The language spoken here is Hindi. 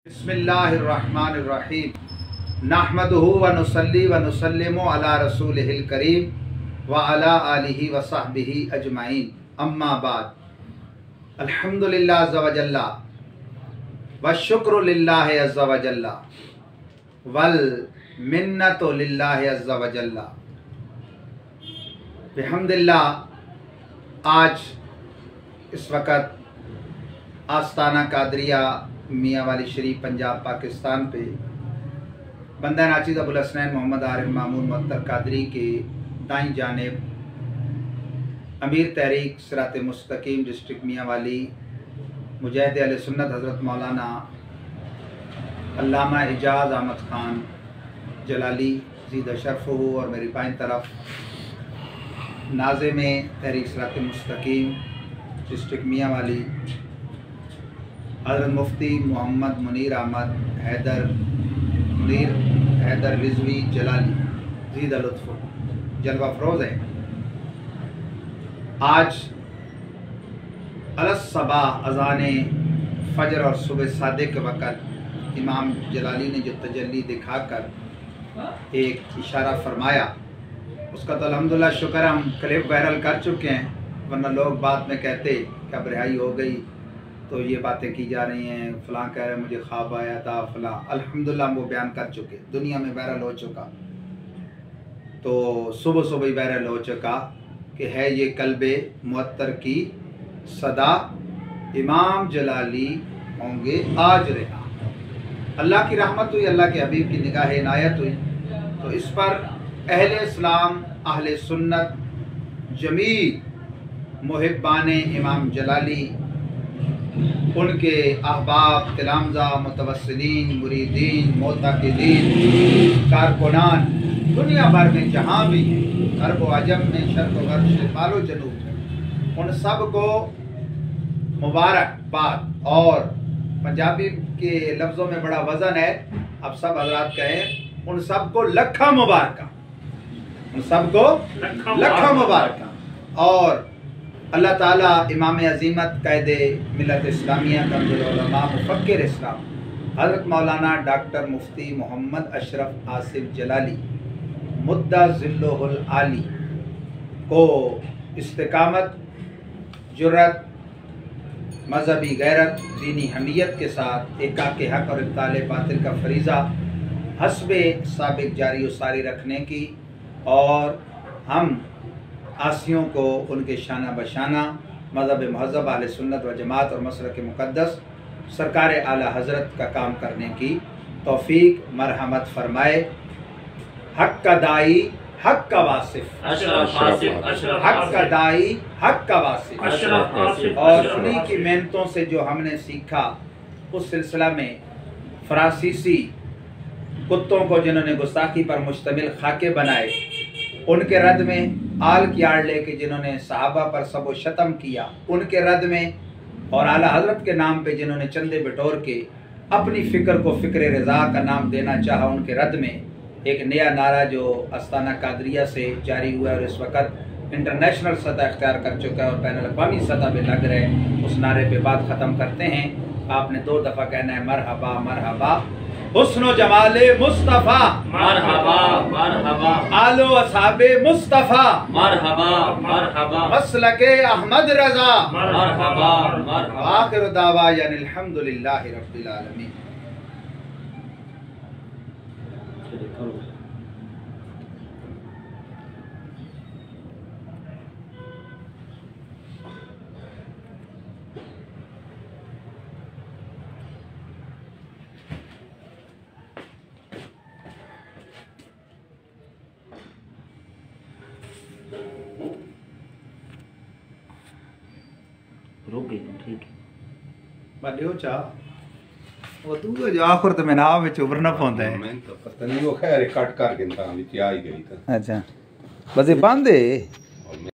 बिस्मिल्लाहिर्रहमानिर्रहीम नहमदुहु व नुसल्ली व नुसल्लिमु अला रसूलिहिल करीम व अला आलिहि व सहबिहि अजमाइन अम्मा बाद अल्हम्दुलिल्लाह अज़्ज़ा व जल्ला व शुक्र लिल्लाहि अज़्ज़ा व जल्ला वल मिन्नतु लिल्लाहि अज़्ज़ा व जल्ला बिहम्दिल्लाह। आज इस वक़्त आस्ताना कादरिया मियाँ वाली शरीफ पंजाब पाकिस्तान पे बंदा नाचिज़ अबुल हसनैन मोहम्मद आरिफ मामून मुअत्तर कादरी के दाईं जानिब अमीर तहरीक सिरात मुस्तकीम डिस्ट्रिक्ट मियाँ वाली मुजाहिद अहले सुन्नत हज़रत मौलाना अल्लामा इजाज़ अहमद ख़ान जलाली ज़ीद शरफ़ हो और मेरी बाईं तरफ नाज़िम तहरीक सिरात मुस्तकीम डिस्ट्रिक्ट मियाँ वाली हज़रत मुफ्ती मोहम्मद मुनीर अहमद हैदर रिजवी जलाली ज़ीद लुत्फ़ जलवा फरोज़ है। आज अलस सबा अज़ाने फ़जर और सुबह सादे के वक़्त इमाम जलाली ने जो तजल्ली दिखाकर एक इशारा फरमाया उसका तो अल्हम्दुलिल्लाह शुक्र हम क्लिप वायरल कर चुके हैं, वरना लोग बाद में कहते कि अब रिहाई हो गई तो ये बातें की जा रही हैं, फ़लाँ कह रहे मुझे ख्वाब आया था फ़लाँ। अल्हम्दुलिल्लाह हम वो बयान कर चुके, दुनिया में वायरल हो चुका, तो सुबह सुबह ही वायरल हो चुका कि है ये कल्बे मुअत्तर की सदा, इमाम जलाली होंगे आज रिहा। अल्लाह की रहमत हुई, अल्लाह के हबीब की निगाह इनायत हुई, तो इस पर अहले इस्लाम अहले सुन्नत जमी मुहिब्बाने इमाम जलाली, उनके अहबाब तिलामज़ा मुतवस्सिलीन मुरीदीन मोताकिदीन कारकुनान दुनिया भर में जहाँ भी हैं, अरब व अजम में, शर्क़ व ग़र्ब, शिमाल व जनूब में, उन सब को मुबारकबाद। और पंजाबी के लफ्ज़ों में बड़ा वज़न है, अब सब हज़रात कहें उन सब को लखा मुबारका, उन सब को लखा मुबारका। और अल्लाह ताला इमाम अज़ीमत क़ायदे मिल्लत इस्लामिया कंज़ुल उलमा मुफ़क्किर इस्लाम हज़रत मौलाना डॉक्टर मुफ्ती मोहम्मद अशरफ आसिफ जलाली मुद्दा ज़िल्लुहुल आली को इस्तिक़ामत, जुर्रत, मज़हबी गैरत, दीनी हमियत के साथ एकाके हक़ और इब्ताल बातिल का फरीज़ा हस्बे साबिक़ जारी व सारी रखने की, और हम आसियों को उनके शाना बशाना मज़हब महज़ब अहले सुन्नत व जमात और मसलक मुक़द्दस सरकार आला हज़रत का काम करने की तौफ़ीक मरहमत फरमाए। हक़ का दाई हक़ का वासिफ़, हक़ का दाई हक़ का वासिफ़। और उन्हीं की मेहनतों से जो हमने सीखा उस सिलसिला में फ़रांसीसी कुत्तों को जिन्होंने गुस्ताखी पर मुश्तमिल खाके बनाए, उनके रद्द में आल की आड़ लेके जिन्होंने सहाबा पर सब व शतम किया, उनके रद्द में, और आला हज़रत के नाम पे जिन्होंने चंदे बटोर के अपनी फ़िक्र को फ़िक्र रज़ा का नाम देना चाहा, उनके रद्द में एक नया नारा जो आस्ताना कादरिया से जारी हुआ है और इस वक्त इंटरनेशनल सतह अख्तियार कर चुका है और बैनुल अक़वामी सतह पे लग रहे, उस नारे पे बात ख़त्म करते हैं। आपने 2 दफ़ा कहना है मरहबा मरहबा हुस्न जमाले मुस्तफ़ा, मरहबा मरहबा आलो असहाबे मुस्तफ़ा, मरहबा मरहबा मसलके अहमद रज़ा, मरहबा मरहबा आखिर दावा यानी अल्हम्दुलिल्लाहि रब्बिल आलमीन। ठीक है चा वो तू जो आखिर तो मैंने आप में उभरना पौंदा है, मैं तो पता नहीं वो खैर कट कर के इंसान विच आ ही गई था। अच्छा बस ये बंद है।